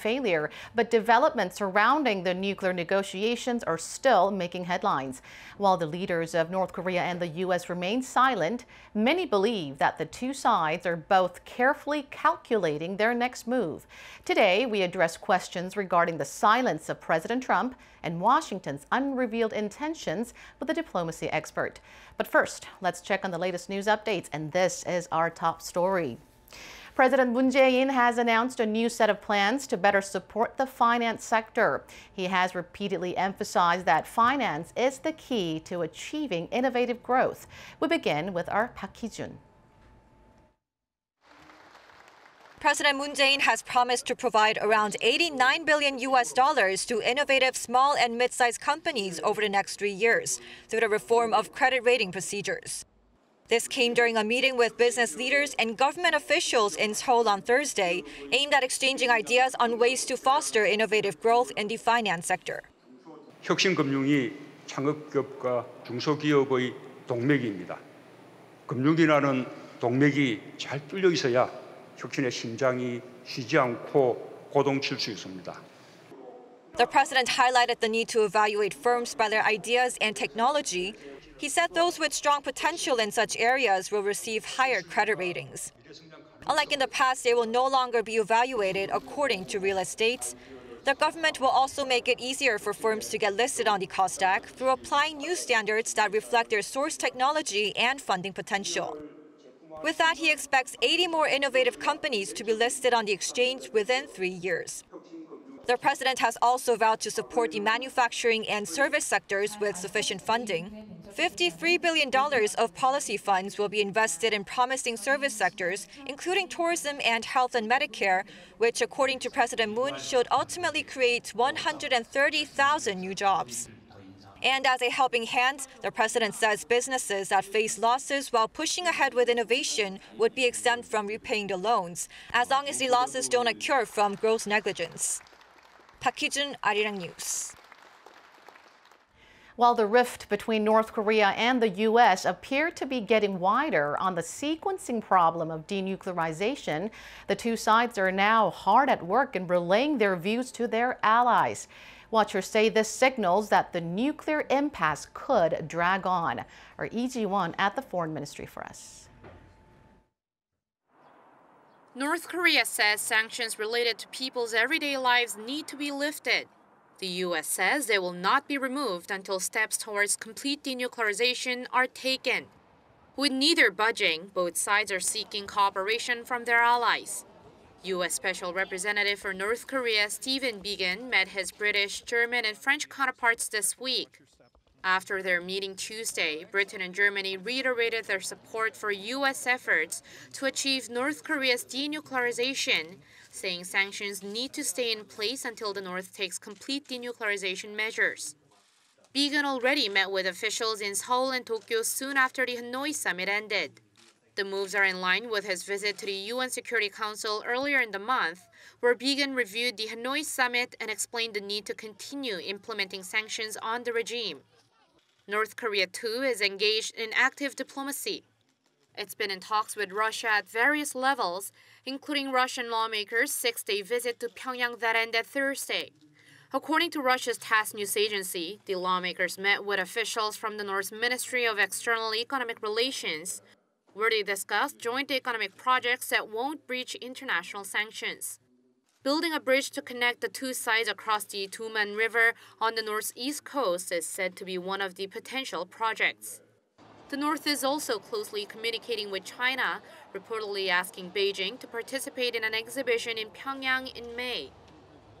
failure, but developments surrounding the nuclear negotiations are still making headlines. While the leaders of North Korea and the U.S. remain silent, many believe that the two sides are both carefully calculating their next move. Today, we address questions regarding the silence of President Trump and Washington's unrevealed intentions with a diplomacy expert. But first, let's check on the latest news updates, and this is our top story. President Moon Jae-in has announced a new set of plans to better support the finance sector. He has repeatedly emphasized that finance is the key to achieving innovative growth. We begin with our Park Hee-jun. President Moon Jae-in has promised to provide around $89 billion to innovative small and mid-sized companies over the next 3 years through the reform of credit rating procedures. This came during a meeting with business leaders and government officials in Seoul on Thursday, aimed at exchanging ideas on ways to foster innovative growth in the finance sector. 혁신금융이 창업기업과 중소기업의 동맥입니다. 금융이라는 동맥이 잘 뚫려 있어야 혁신의 심장이 쉬지 않고 고동칠 수 있습니다. The president highlighted the need to evaluate firms by their ideas and technology. He said those with strong potential in such areas will receive higher credit ratings. Unlike in the past, they will no longer be evaluated according to real estate. The government will also make it easier for firms to get listed on the KOSDAQ through applying new standards that reflect their source technology and funding potential. With that, he expects 80 more innovative companies to be listed on the exchange within 3 years. The president has also vowed to support the manufacturing and service sectors with sufficient funding. $53 billion of policy funds will be invested in promising service sectors, including tourism and health and Medicare, which, according to President Moon, should ultimately create 130,000 new jobs. And as a helping hand, the president says businesses that face losses while pushing ahead with innovation would be exempt from repaying the loans, as long as the losses don't occur from gross negligence. Park Hee-jun, Arirang News. While the rift between North Korea and the U.S. appear to be getting wider on the sequencing problem of denuclearization, the two sides are now hard at work in relaying their views to their allies. Watchers say this signals that the nuclear impasse could drag on. Our Lee Ji-won at the Foreign Ministry for us. North Korea says sanctions related to people's everyday lives need to be lifted. The U.S. says they will not be removed until steps towards complete denuclearization are taken. With neither budging, both sides are seeking cooperation from their allies. U.S. Special Representative for North Korea Stephen Biegun met his British, German, and French counterparts this week. After their meeting Tuesday, Britain and Germany reiterated their support for U.S. efforts to achieve North Korea's denuclearization, saying sanctions need to stay in place until the North takes complete denuclearization measures. Biegun already met with officials in Seoul and Tokyo soon after the HANOI summit ended. The moves are in line with his visit to the UN Security Council earlier in the month, where Biegun reviewed the HANOI summit and explained the need to continue implementing sanctions on the regime. North Korea, too, is engaged in active diplomacy. It's been in talks with Russia at various levels, including Russian lawmakers' 6-day visit to Pyongyang that ended Thursday. According to Russia's TASS news agency, the lawmakers met with officials from the North's Ministry of External Economic Relations, where they discussed joint economic projects that won't breach international sanctions. Building a bridge to connect the two sides across the Tuman River on the North's east coast is said to be one of the potential projects. The North is also closely communicating with China, reportedly asking Beijing to participate in an exhibition in Pyongyang in May.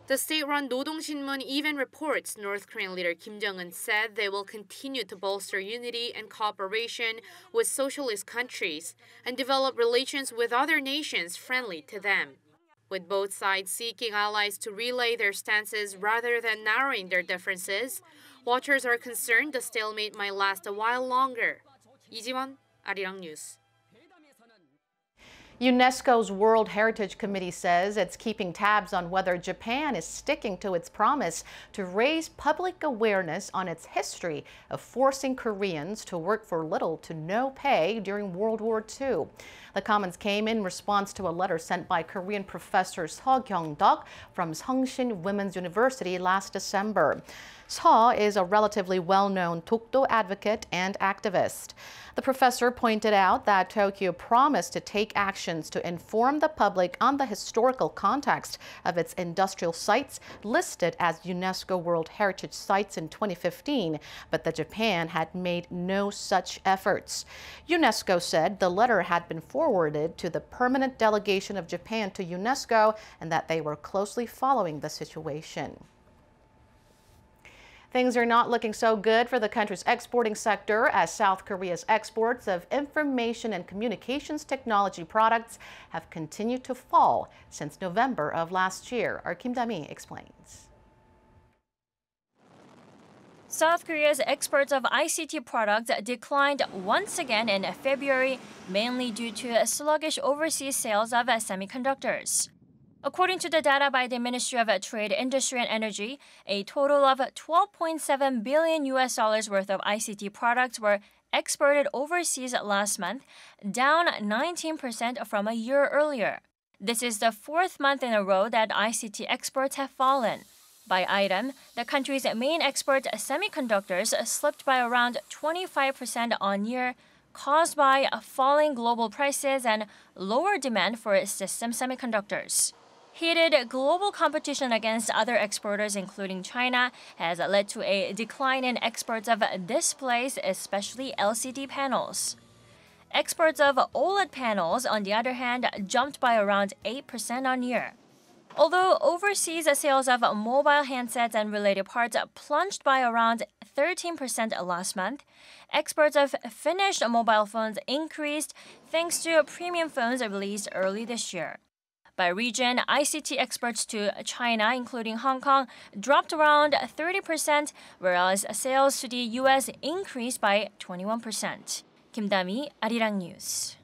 The state-run Nodongshinmun even reports North Korean leader Kim Jong-un said they will continue to bolster unity and cooperation with socialist countries and develop relations with other nations friendly to them. With both sides seeking allies to relay their stances rather than narrowing their differences, watchers are concerned the stalemate might last a while longer. Lee Ji-won, Arirang News. UNESCO's World Heritage Committee says it's keeping tabs on whether Japan is sticking to its promise to raise public awareness on its history of forcing Koreans to work for little to no pay during World War II. The comments came in response to a letter sent by Korean professor Seo Kyung-duk from Seongshin Women's University last December. Seo is a relatively well-known Dokdo advocate and activist. The professor pointed out that Tokyo promised to take actions to inform the public on the historical context of its industrial sites listed as UNESCO World Heritage Sites in 2015, but that Japan had made no such efforts. UNESCO said the letter had been forwarded to the permanent delegation of Japan to UNESCO and that they were closely following the situation. Things are not looking so good for the country's exporting sector as South Korea's exports of information and communications technology products have continued to fall since November of last year. Our Kim Da-mi explains. South Korea's exports of ICT products declined once again in February, mainly due to sluggish overseas sales of semiconductors. According to the data by the Ministry of Trade, Industry and Energy, a total of $12.7 billion worth of ICT products were exported overseas last month, down 19% from a year earlier. This is the fourth month in a row that ICT exports have fallen. By item, the country's main export, semiconductors, slipped by around 25% on year, caused by falling global prices and lower demand for system semiconductors. Heated global competition against other exporters, including China, has led to a decline in exports of displays, especially LCD panels. Exports of OLED panels, on the other hand, jumped by around 8% on year. Although overseas sales of mobile handsets and related parts plunged by around 13% last month, exports of finished mobile phones increased thanks to premium phones released early this year. By region, ICT exports to China, including Hong Kong, dropped around 30%, whereas sales to the U.S. increased by 21%. Kim Da-mi, Arirang News.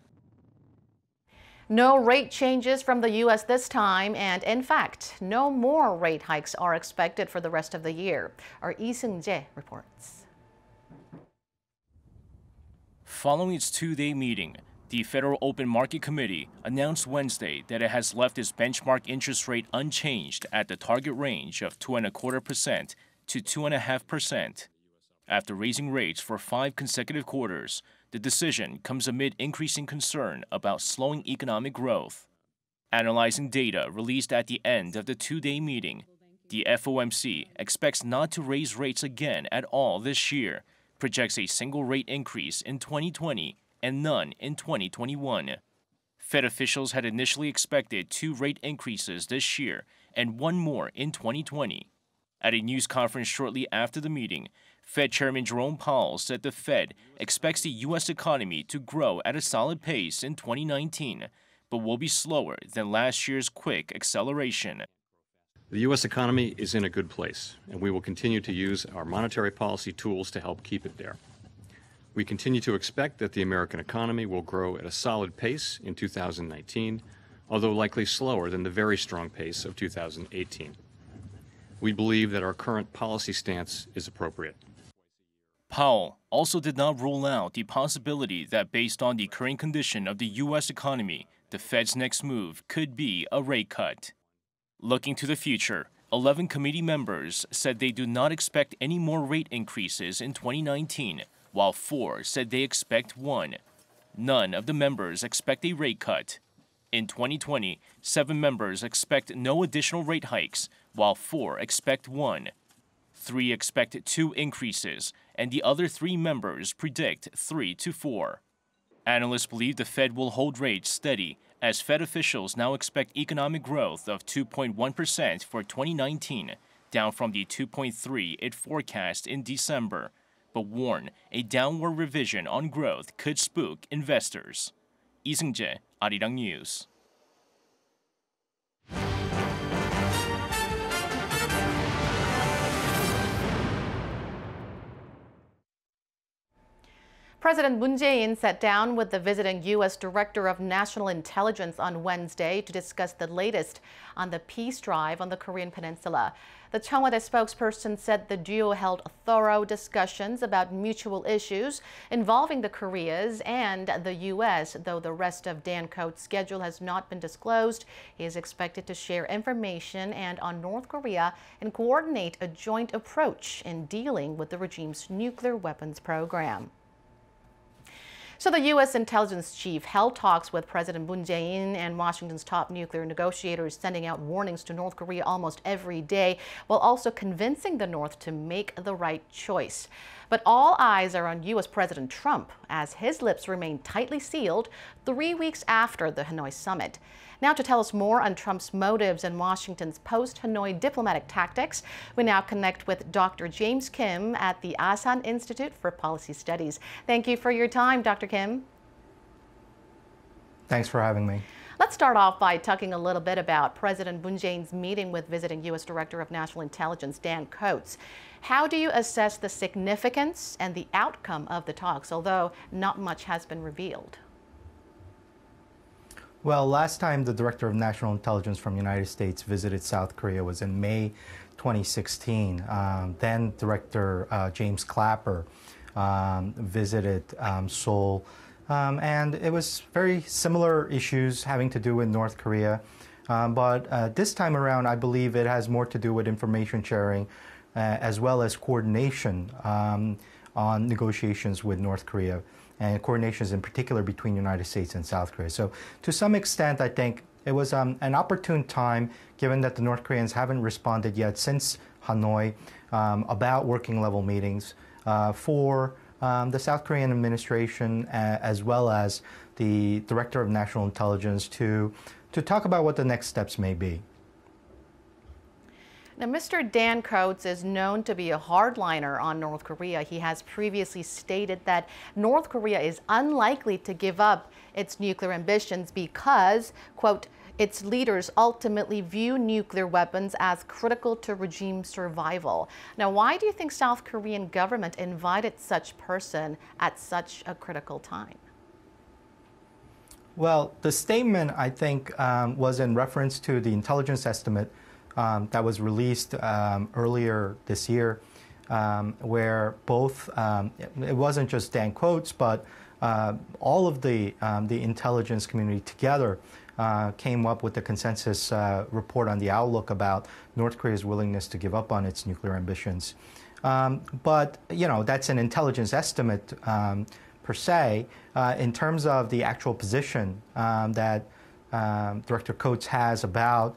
No rate changes from the U.S. this time, and in fact, no more rate hikes are expected for the rest of the year. Our Lee Seung-jae reports. Following its two-day meeting, the Federal Open Market Committee announced Wednesday that it has left its benchmark interest rate unchanged at the target range of 2.25% to 2.5%. After raising rates for 5 consecutive quarters, the decision comes amid increasing concern about slowing economic growth. Analyzing data released at the end of the two-day meeting, the FOMC expects not to raise rates again at all this year, projects a single rate increase in 2020 and none in 2021. Fed officials had initially expected 2 rate increases this year and 1 more in 2020. At a news conference shortly after the meeting, Fed Chairman Jerome Powell said the Fed expects the U.S. economy to grow at a solid pace in 2019, but will be slower than last year's quick acceleration. The U.S. economy is in a good place, and we will continue to use our monetary policy tools to help keep it there. We continue to expect that the American economy will grow at a solid pace in 2019, although likely slower than the very strong pace of 2018. We believe that our current policy stance is appropriate. Powell also did not rule out the possibility that based on the current condition of the U.S. economy, the Fed's next move could be a rate cut. Looking to the future, 11 committee members said they do not expect any more rate increases in 2019, while 4 said they expect 1. None of the members expect a rate cut. In 2020, 7 members expect no additional rate hikes, while 4 expect 1. 3 expect 2 increases, and the other 3 members predict 3 to 4. Analysts believe the Fed will hold rates steady, as Fed officials now expect economic growth of 2.1% for 2019, down from the 2.3% it forecast in December, but warn a downward revision on growth could spook investors. Lee Seung-jae, Arirang News. President Moon Jae-in sat down with the visiting U.S. Director of National Intelligence on Wednesday to discuss the latest on the peace drive on the Korean Peninsula. The Cheongwade spokesperson said the duo held thorough discussions about mutual issues involving the Koreas and the U.S., though the rest of Dan Coat's schedule has not been disclosed. He is expected to share information on North Korea and coordinate a joint approach in dealing with the regime's nuclear weapons program. So the U.S. intelligence chief held talks with President Moon Jae-in and Washington's top nuclear negotiators, sending out warnings to North Korea almost every day, while also convincing the North to make the right choice. But all eyes are on U.S. President Trump, as his lips remain tightly sealed 3 weeks after the Hanoi summit. Now, to tell us more on Trump's motives and Washington's post-Hanoi diplomatic tactics, we now connect with Dr. James Kim at the Asan Institute for Policy Studies. Thank you for your time, Dr. Kim. Thanks for having me. Let's start off by talking a little bit about President Moon Jae-in's meeting with visiting U.S. Director of National Intelligence Dan Coats. How do you assess the significance and the outcome of the talks, although not much has been revealed? Well, last time the Director of National Intelligence from the United States visited South Korea was in May 2016. Then Director James Clapper visited Seoul. And it was very similar issues having to do with North Korea. But this time around, I believe it has more to do with information sharing as well as coordination on negotiations with North Korea, and coordinations in particular between the United States and South Korea. So to some extent, I think it was an opportune time, given that the North Koreans haven't responded yet since Hanoi about working level meetings for the South Korean administration, as well as the Director of National Intelligence, to talk about what the next steps may be. Now, Mr. Dan Coats is known to be a hardliner on North Korea. He has previously stated that North Korea is unlikely to give up its nuclear ambitions because, quote, its leaders ultimately view nuclear weapons as critical to regime survival. Now, why do you think South Korean government invited such person at such a critical time? Well, the statement, I think, was in reference to the intelligence estimate that was released earlier this year, where both, it wasn't just Dan Coats, but all of the intelligence community together came up with the consensus report on the outlook about North Korea's willingness to give up on its nuclear ambitions. But, you know, that's an intelligence estimate per se. In terms of the actual position that Director Coats has about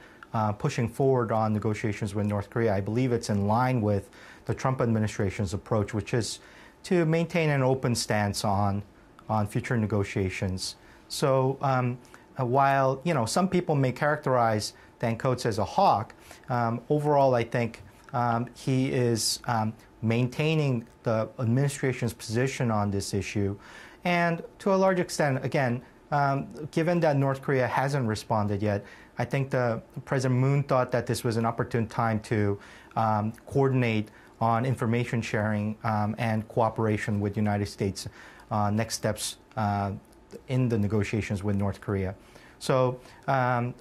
pushing forward on negotiations with North Korea, I believe it's in line with the Trump administration's approach, which is to maintain an open stance on future negotiations. So while, you know, some people may characterize Dan Coats as a hawk, overall I think he is maintaining the administration's position on this issue. And to a large extent, again, given that North Korea hasn't responded yet, I think President Moon thought that this was an opportune time to coordinate on information sharing and cooperation with the United States next steps in the negotiations with North Korea. So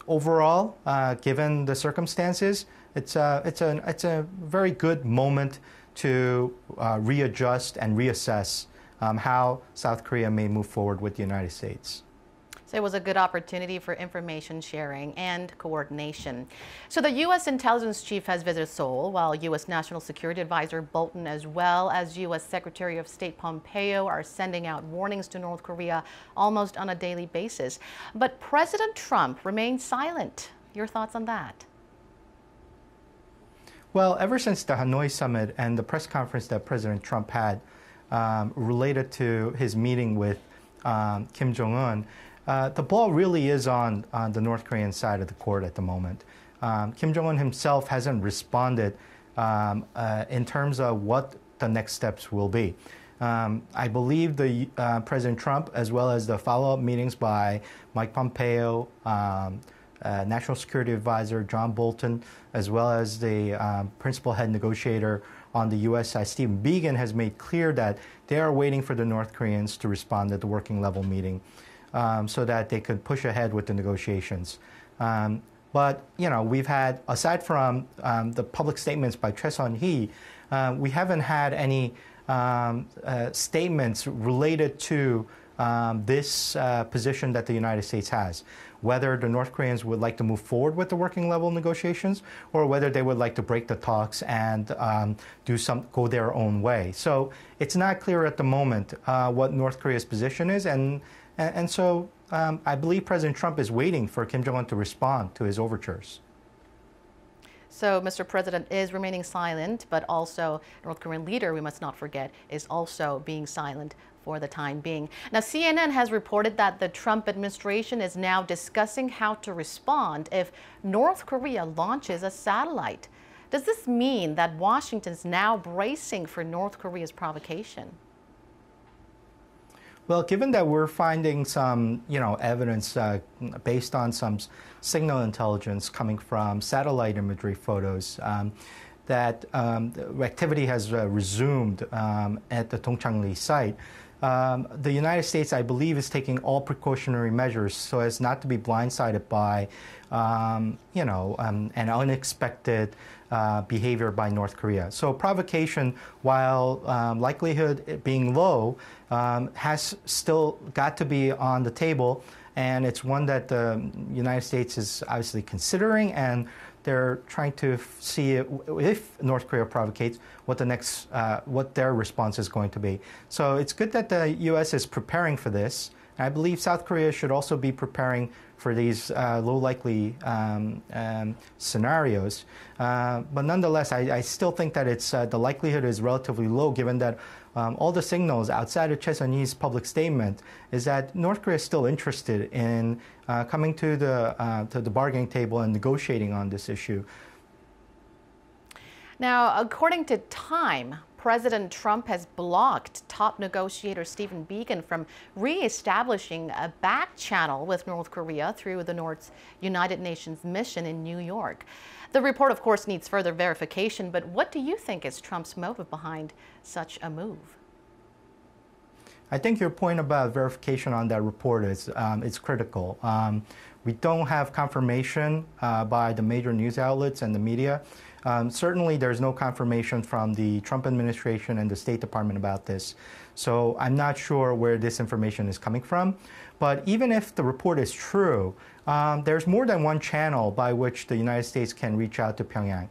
overall, given the circumstances, it's a very good moment to readjust and reassess how South Korea may move forward with the United States. So it was a good opportunity for information sharing and coordination. So the U.S. intelligence chief has visited Seoul, while U.S. National Security Advisor Bolton, as well as U.S. Secretary of State Pompeo, are sending out warnings to North Korea almost on a daily basis. But President Trump remains silent. Your thoughts on that? Well, ever since the Hanoi summit and the press conference that President Trump had related to his meeting with Kim Jong-un, the ball really is on the North Korean side of the court at the moment. Kim Jong-un himself hasn't responded in terms of what the next steps will be. I believe President Trump, as well as the follow-up meetings by Mike Pompeo, National Security Advisor John Bolton, as well as the principal head negotiator on the U.S. side, Stephen Biegun, has made clear that they are waiting for the North Koreans to respond at the working level meeting so that they could push ahead with the negotiations. But, you know, we've had, aside from the public statements by Choi Sun-hee, we haven't had any statements related to this position that the United States has, whether the North Koreans would like to move forward with the working level negotiations or whether they would like to break the talks and go their own way. So it's not clear at the moment what North Korea's position is, and so I believe President Trump is waiting for Kim Jong-un to respond to his overtures. So Mr. President is remaining silent, but also North Korean leader, we must not forget, is also being silent for the time being. Now, CNN has reported that the Trump administration is now discussing how to respond if North Korea launches a satellite. Does this mean that Washington is now bracing for North Korea's provocation? Well, given that we're finding some, evidence based on some signal intelligence coming from satellite imagery photos, that activity has resumed at the Dongchangli site, the United States, I believe, is taking all precautionary measures so as not to be blindsided by, an unexpected behavior by North Korea. So provocation, while likelihood being low, has still got to be on the table, and it's one that the United States is obviously considering, and they're trying to see if North Korea provocates, what their response is going to be. So it's good that the U.S. is preparing for this. I believe South Korea should also be preparing for these low likely scenarios. But nonetheless, I still think that the likelihood is relatively low, given that all the signals outside of Choi Sun-hee's public statement is that North Korea is still interested in coming to the bargaining table and negotiating on this issue. Now, according to Time, President Trump has blocked top negotiator Stephen Biegun from re-establishing a back channel with North Korea through the North's United Nations mission in New York. The report, of course, needs further verification, but what do you think is Trump's motive behind such a move? I think your point about verification on that report is it's critical. We don't have confirmation by the major news outlets and the media. Certainly, there's no confirmation from the Trump administration and the State Department about this. So I'm not sure where this information is coming from. But even if the report is true, there's more than one channel by which the United States can reach out to Pyongyang.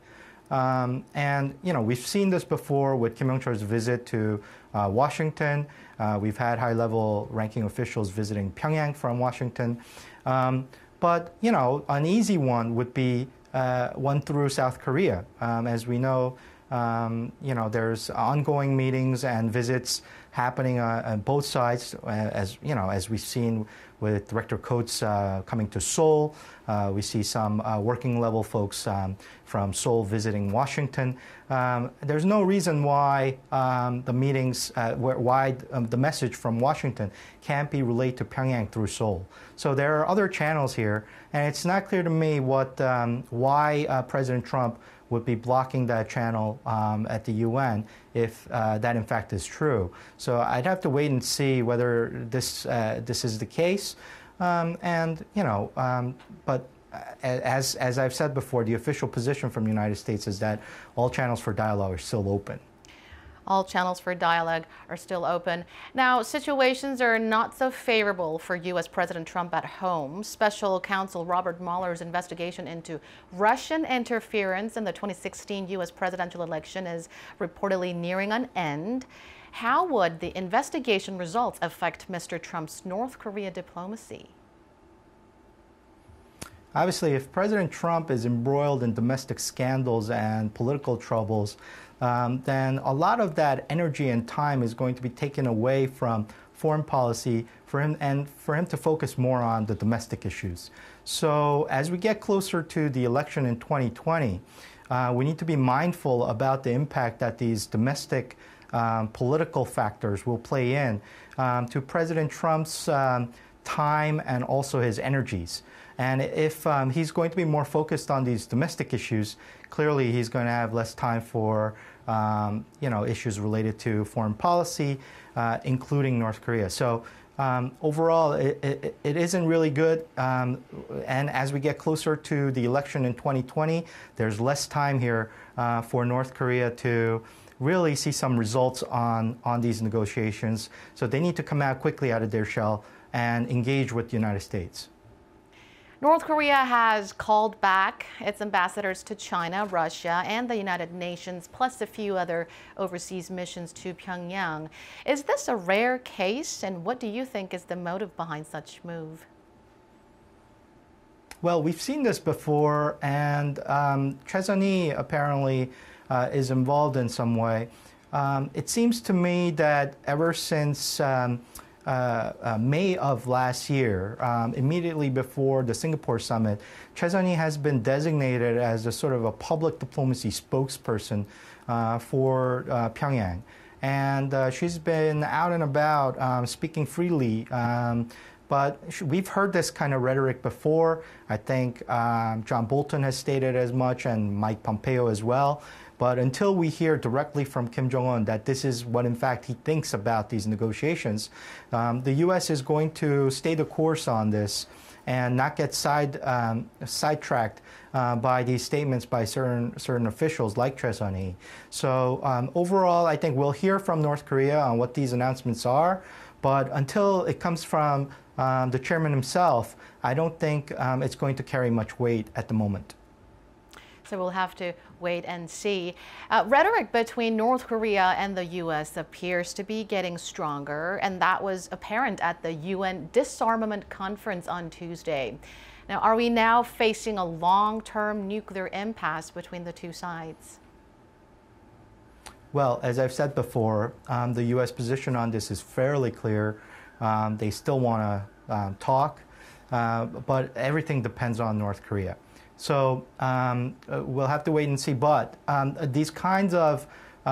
And, we've seen this before with Kim Yong-chol's visit to Washington. We've had high-level ranking officials visiting Pyongyang from Washington. But, an easy one would be one through South Korea. As we know, there's ongoing meetings and visits happening on both sides, as we've seen with Director Coates coming to Seoul. We see some working level folks from Seoul visiting Washington. There's no reason why the meetings, the message from Washington can't be relayed to Pyongyang through Seoul. So there are other channels here, and it's not clear to me why President Trump would be blocking that channel at the UN if that in fact is true. So I'd have to wait and see whether this is the case. But as I've said before, the official position from the United States is that all channels for dialogue are still open. All channels for dialogue are still open. Now, situations are not so favorable for U.S. President Trump at home. Special Counsel Robert Mueller's investigation into Russian interference in the 2016 U.S. presidential election is reportedly nearing an end. How would the investigation results affect Mr. Trump's North Korea diplomacy? Obviously, if President Trump is embroiled in domestic scandals and political troubles, then a lot of that energy and time is going to be taken away from foreign policy for him to focus more on the domestic issues. So as we get closer to the election in 2020, we need to be mindful about the impact that these domestic political factors will play in to President Trump's time and also his energies. And if he's going to be more focused on these domestic issues, clearly he's going to have less time for issues related to foreign policy, including North Korea. So overall, it isn't really good. And as we get closer to the election in 2020, there's less time here for North Korea to really see some results on these negotiations. So they need to come out quickly out of their shell and engage with the United States. North Korea has called back its ambassadors to China, Russia, and the United Nations, plus a few other overseas missions to Pyongyang. Is this a rare case, and what do you think is the motive behind such move? Well, we've seen this before, and Choi Sun-hee apparently is involved in some way. It seems to me that ever since May of last year, immediately before the Singapore summit, Choi Sun-hee has been designated as a sort of a public diplomacy spokesperson for Pyongyang. And she's been out and about speaking freely. But we've heard this kind of rhetoric before. I think John Bolton has stated as much, and Mike Pompeo as well. But until we hear directly from Kim Jong-un that this is what, in fact, he thinks about these negotiations, the U.S. is going to stay the course on this and not get sidetracked by these statements by certain officials like Choi Sun-hee. So overall, I think we'll hear from North Korea on what these announcements are. But until it comes from the chairman himself, I don't think it's going to carry much weight at the moment. So we'll have to wait and see. Rhetoric between North Korea and the U.S. appears to be getting stronger, and that was apparent at the UN Disarmament Conference on Tuesday. Now, are we now facing a long-term nuclear impasse between the two sides? Well, as I've said before, the U.S. position on this is fairly clear. They still want to talk, but everything depends on North Korea. So we'll have to wait and see. But these kinds of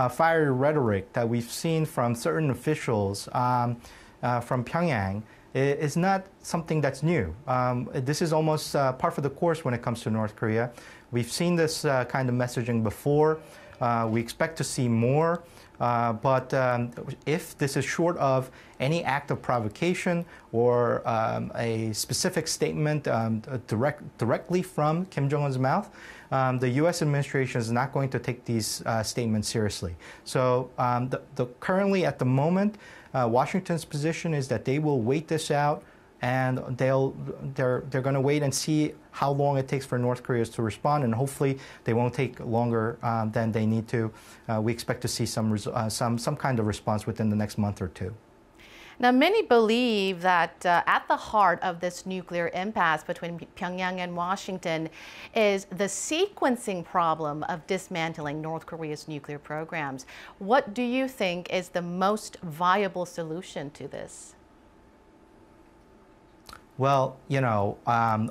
fiery rhetoric that we've seen from certain officials from Pyongyang is not something that's new. This is almost par for the course when it comes to North Korea. We've seen this kind of messaging before. We expect to see more. But if this is short of any act of provocation or a specific statement directly from Kim Jong-un's mouth, the U.S. administration is not going to take these statements seriously. So currently at the moment, Washington's position is that they will wait this out, and they're going to wait and see how long it takes for North Korea to respond, and hopefully they won't take longer than they need to. We expect to see some kind of response within the next month or two. Now, many believe that at the heart of this nuclear impasse between Pyongyang and Washington is the sequencing problem of dismantling North Korea's nuclear programs. What do you think is the most viable solution to this? Well,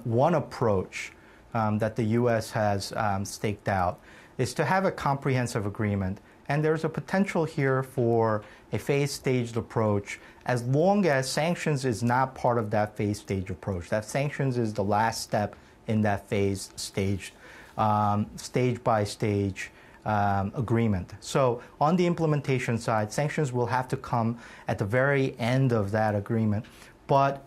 one approach that the U.S. has staked out is to have a comprehensive agreement. And there's a potential here for a phase-staged approach as long as sanctions is not part of that phase-staged approach. That sanctions is the last step in that phase-staged, stage-by-stage agreement. So on the implementation side, sanctions will have to come at the very end of that agreement. But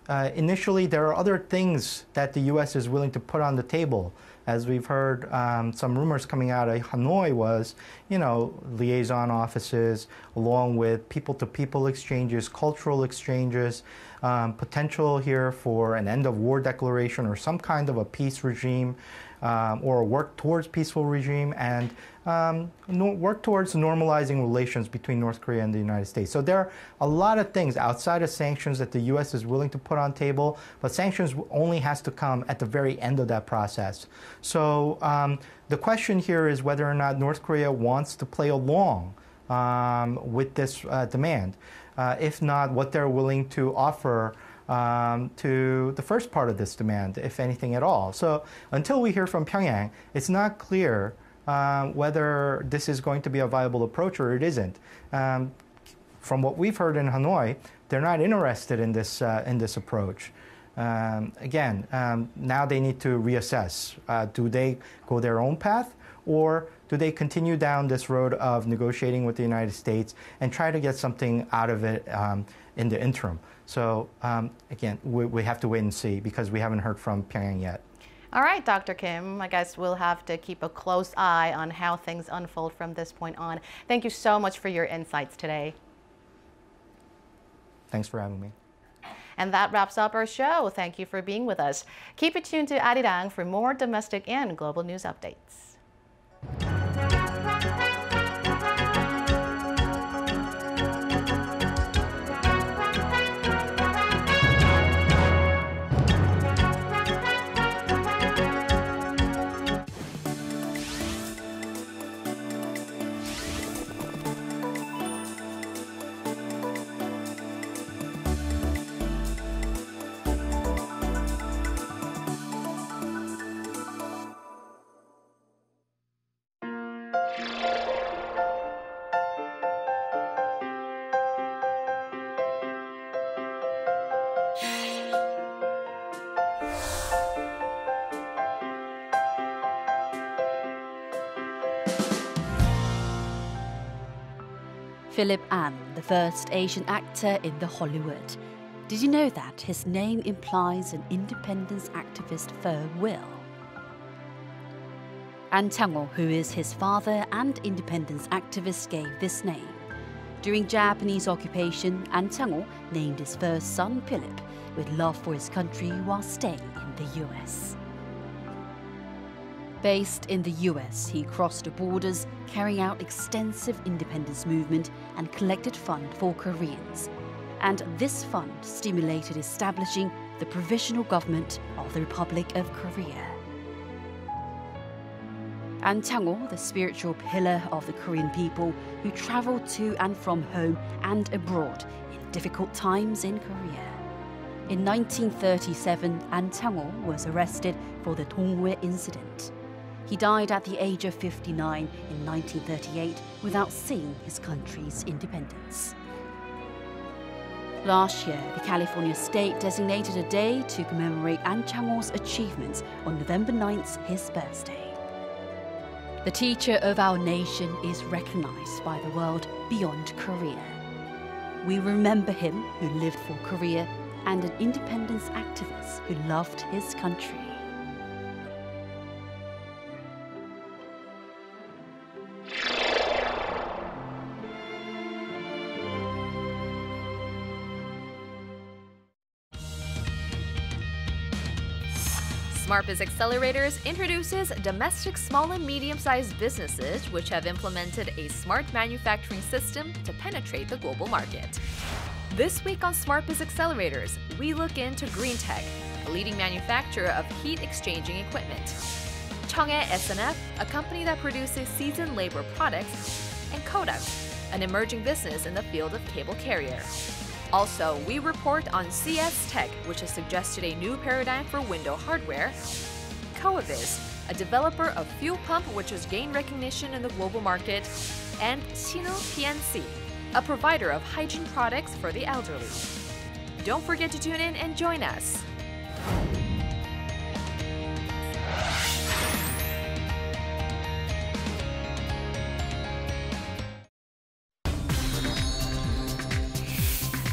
initially, there are other things that the U.S. is willing to put on the table. As we've heard, some rumors coming out of Hanoi was, liaison offices, along with people-to-people exchanges, cultural exchanges, potential here for an end-of-war declaration or some kind of a peace regime, or work towards peaceful regime, and work towards normalizing relations between North Korea and the United States. So there are a lot of things outside of sanctions that the U.S. is willing to put on table, but sanctions only has to come at the very end of that process. So the question here is whether or not North Korea wants to play along with this demand. If not, what they're willing to offer to the first part of this demand, if anything at all. So until we hear from Pyongyang, it's not clear whether this is going to be a viable approach or it isn't. From what we've heard in Hanoi, they're not interested in this approach. again, now they need to reassess. Do they go their own path, or do they continue down this road of negotiating with the United States and try to get something out of it in the interim? So again, we have to wait and see because we haven't heard from Pyongyang yet. All right, Dr. Kim, I guess we'll have to keep a close eye on how things unfold from this point on. Thank you so much for your insights today. Thanks for having me. And that wraps up our show. Thank you for being with us. Keep it tuned to Arirang for more domestic and global news updates. Philip An, the first Asian actor in the Hollywood. Did you know that his name implies an independence activist firm will? An Chang-ho, who is his father and independence activist, gave this name. During Japanese occupation, An Chang-ho named his first son Philip with love for his country while staying in the US. Based in the US, he crossed the borders, carrying out extensive independence movement and collected funds for Koreans. And this fund stimulated establishing the Provisional Government of the Republic of Korea. An Chang-ho, the spiritual pillar of the Korean people who traveled to and from home and abroad in difficult times in Korea. In 1937, An Chang-ho was arrested for the Donghue incident. He died at the age of 59 in 1938 without seeing his country's independence. Last year, the California state designated a day to commemorate An Chang-ho's achievements on November 9th, his birthday. The teacher of our nation is recognized by the world beyond Korea. We remember him who lived for Korea and an independence activist who loved his country. SmartBiz Accelerators introduces domestic small and medium-sized businesses which have implemented a smart manufacturing system to penetrate the global market. This week on SmartBiz Accelerators, we look into Green Tech, a leading manufacturer of heat exchanging equipment, Cheonghae SNF, a company that produces seasoned labor products, and Kodak, an emerging business in the field of cable carrier. Also, we report on CS Tech, which has suggested a new paradigm for window hardware, Coaviz, a developer of fuel pump which has gained recognition in the global market, and Sino PNC, a provider of hygiene products for the elderly. Don't forget to tune in and join us.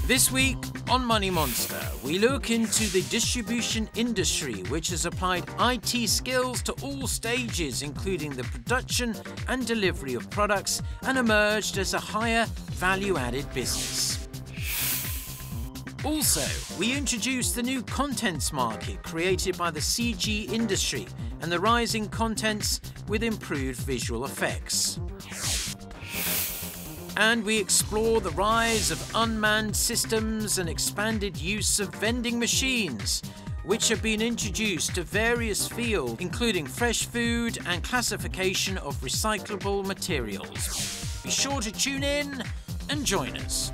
This week on Money Monster, we look into the distribution industry, which has applied IT skills to all stages, including the production and delivery of products, and emerged as a higher value-added business. Also, we introduce the new contents market created by the CG industry and the rising contents with improved visual effects. And we explore the rise of unmanned systems and expanded use of vending machines, which have been introduced to various fields, including fresh food and classification of recyclable materials. Be sure to tune in and join us.